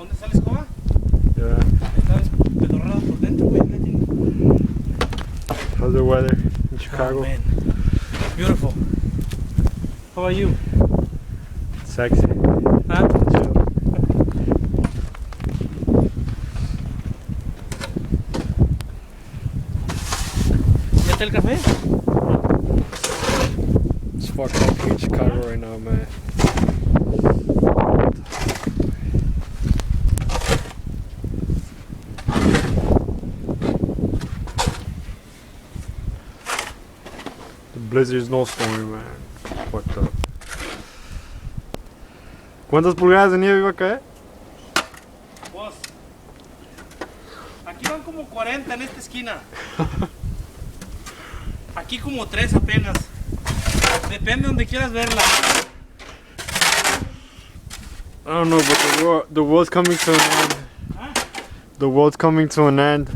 ¿Dónde está la escoba? Yeah. Está pedorrada por dentro, güey. How's the weather in Chicago? Oh, man. Beautiful. How are you? Sexy. Huh? Chill. ¿Ya está el café? It's fucked up here in Chicago right now, man. The blizzard snowstorm, man. Fucked up. ¿Cuántas pulgadas de nieve iba a caer? Pues, aquí van como 40 en esta esquina. Aquí como 3 apenas. Depende de donde quieras verla. I don't know, but the world's coming to an end. Huh? The world's coming to an end.